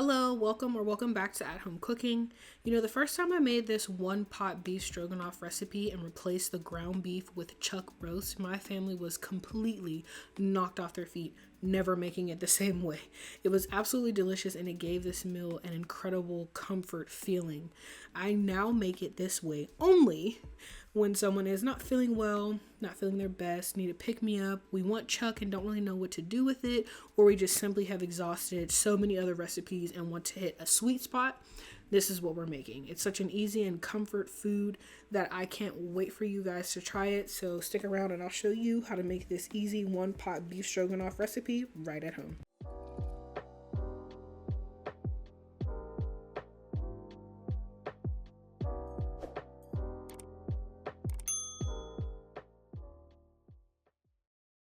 Hello, welcome or welcome back to At Home Cooking. You know, the first time I made this one pot beef stroganoff recipe and replaced the ground beef with chuck roast, my family was completely knocked off their feet, never making it the same way. It was absolutely delicious and it gave this meal an incredible comfort feeling. I now make it this way only when someone is not feeling well, not feeling their best, need to pick me up, we want chuck and don't really know what to do with it, or we just simply have exhausted so many other recipes and want to hit a sweet spot. This is what we're making. It's such an easy and comfort food that I can't wait for you guys to try it. So stick around and I'll show you how to make this easy one pot beef stroganoff recipe right at home.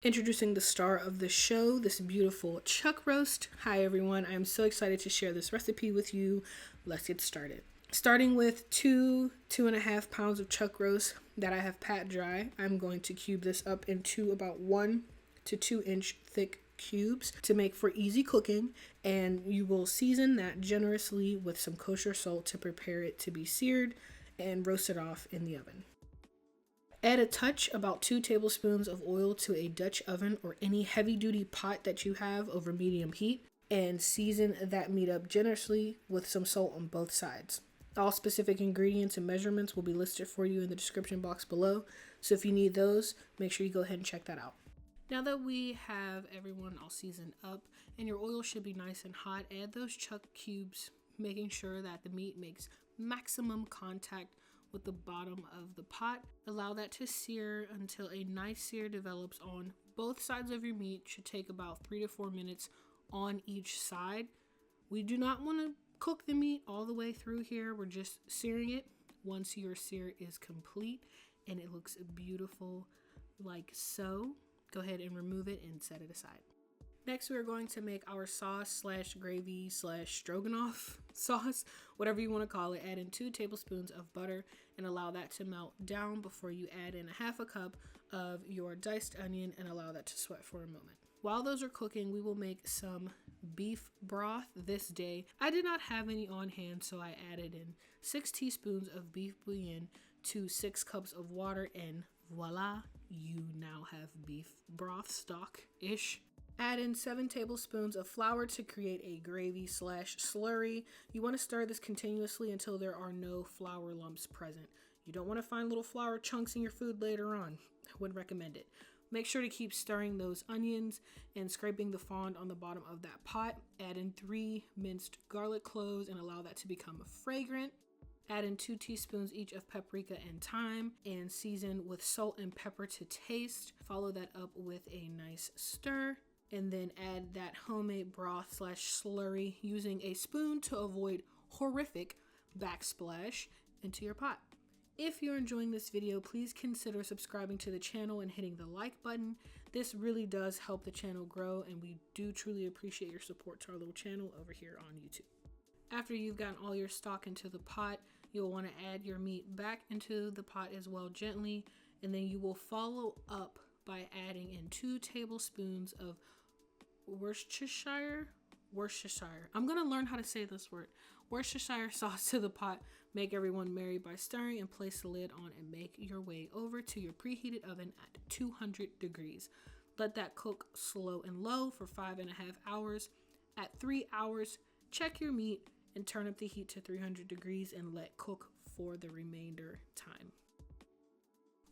Introducing the star of the show, this beautiful chuck roast. Hi everyone, I am so excited to share this recipe with you. Let's get started. Starting with 2.5 pounds of chuck roast that I have pat dry, I'm going to cube this up into about 1 to 2 inch thick cubes to make for easy cooking, and you will season that generously with some kosher salt to prepare it to be seared and roasted off in the oven. Add a touch, about 2 tablespoons of oil to a Dutch oven or any heavy duty pot that you have over medium heat, and season that meat up generously with some salt on both sides. All specific ingredients and measurements will be listed for you in the description box below, so if you need those, make sure you go ahead and check that out. Now that we have everyone all seasoned up and your oil should be nice and hot, add those chuck cubes, making sure that the meat makes maximum contact with the bottom of the pot. Allow that to sear until a nice sear develops on both sides of your meat. Should take about 3 to 4 minutes on each side. We do not want to cook the meat all the way through here. We're just searing it. Once your sear is complete and it looks beautiful like so, go ahead and remove it and set it aside. Next, we're going to make our sauce slash gravy slash stroganoff sauce, whatever you want to call it. Add in 2 tablespoons of butter and allow that to melt down before you add in 1/2 cup of your diced onion and allow that to sweat for a moment. While those are cooking, we will make some beef broth this day. I did not have any on hand, so I added in 6 teaspoons of beef bouillon to 6 cups of water, and voila, you now have beef broth stock-ish. Add in 7 tablespoons of flour to create a gravy slash slurry. You want to stir this continuously until there are no flour lumps present. You don't want to find little flour chunks in your food later on. I wouldn't recommend it. Make sure to keep stirring those onions and scraping the fond on the bottom of that pot. Add in 3 minced garlic cloves and allow that to become fragrant. Add in 2 teaspoons each of paprika and thyme and season with salt and pepper to taste. Follow that up with a nice stir. And then add that homemade broth slash slurry using a spoon to avoid horrific backsplash into your pot. If you're enjoying this video, please consider subscribing to the channel and hitting the like button. This really does help the channel grow, and we do truly appreciate your support to our little channel over here on YouTube. After you've gotten all your stock into the pot, you'll want to add your meat back into the pot as well gently, and then you will follow up by adding in 2 tablespoons of Worcestershire. I'm going to learn how to say this word. Worcestershire sauce to the pot. Make everyone merry by stirring and place the lid on and make your way over to your preheated oven at 200 degrees. Let that cook slow and low for 5.5 hours. At 3 hours, check your meat and turn up the heat to 300 degrees and let cook for the remainder time.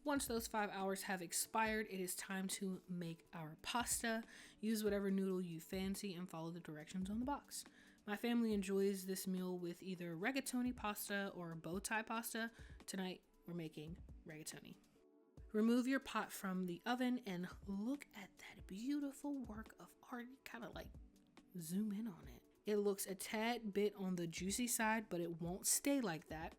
Once those 5 hours have expired, it is time to make our pasta. Use whatever noodle you fancy and follow the directions on the box. My family enjoys this meal with either rigatoni pasta or bow tie pasta. Tonight, we're making rigatoni. Remove your pot from the oven and look at that beautiful work of art. Kind of like zoom in on it. It looks a tad bit on the juicy side, but it won't stay like that.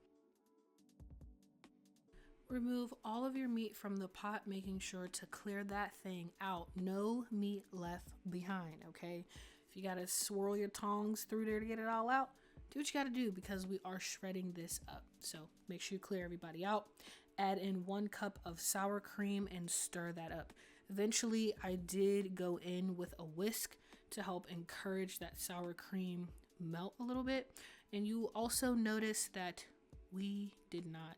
Remove all of your meat from the pot, making sure to clear that thing out. No meat left behind, okay? If you gotta swirl your tongs through there to get it all out, do what you gotta do because we are shredding this up. So make sure you clear everybody out. Add in 1 cup of sour cream and stir that up. Eventually, I did go in with a whisk to help encourage that sour cream melt a little bit. And you also notice that we did not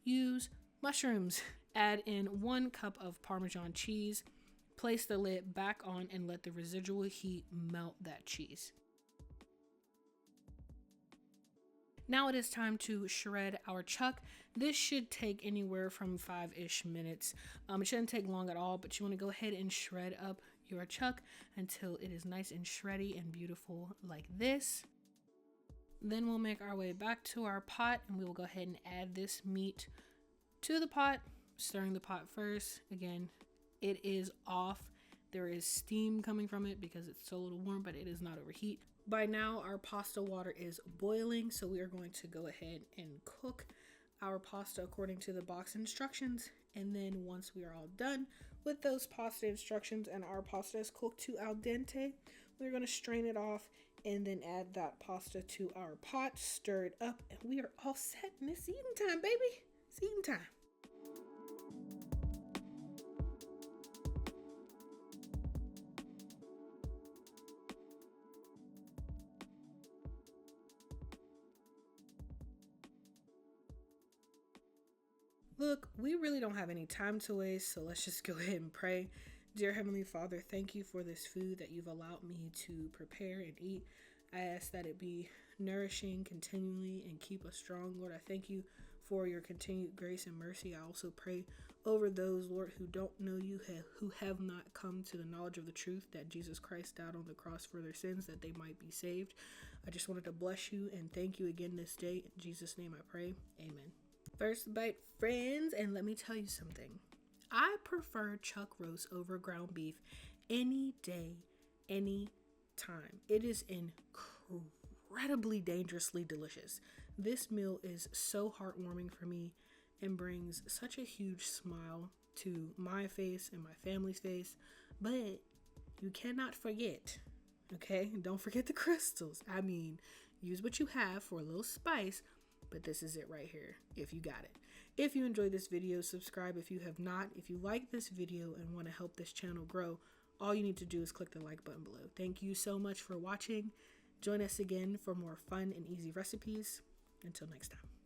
use mushrooms. Add in 1 cup of Parmesan cheese, place the lid back on, and let the residual heat melt that cheese. Now it is time to shred our chuck. This should take anywhere from 5-ish minutes. It shouldn't take long at all, but you want to go ahead and shred up your chuck until it is nice and shreddy and beautiful like this. Then we'll make our way back to our pot, and we will go ahead and add this meat to the pot, stirring the pot first. Again, it is off. There is steam coming from it because it's still a little warm, but it is not overheat. By now, our pasta water is boiling, so we are going to go ahead and cook our pasta according to the box instructions. And then once we are all done with those pasta instructions and our pasta is cooked to al dente, we're going to strain it off and then add that pasta to our pot, stir it up, and we are all set. And it's eating time, baby. It's eating time. Look, we really don't have any time to waste, so let's just go ahead and pray. Dear Heavenly Father, thank you for this food that you've allowed me to prepare and eat. I ask that it be nourishing continually and keep us strong. Lord, I thank you for your continued grace and mercy. I also pray over those, Lord, who don't know you, who have not come to the knowledge of the truth that Jesus Christ died on the cross for their sins, that they might be saved. I just wanted to bless you and thank you again this day. In Jesus' name I pray. Amen. First bite, friends, and let me tell you something. I prefer chuck roast over ground beef any day, any time. It is incredibly dangerously delicious. This meal is so heartwarming for me and brings such a huge smile to my face and my family's face. But you cannot forget, okay? Don't forget the crystals. I mean, use what you have for a little spice, but this is it right here if you got it. If you enjoyed this video, subscribe if you have not. If you like this video and want to help this channel grow, all you need to do is click the like button below. Thank you so much for watching. Join us again for more fun and easy recipes. Until next time.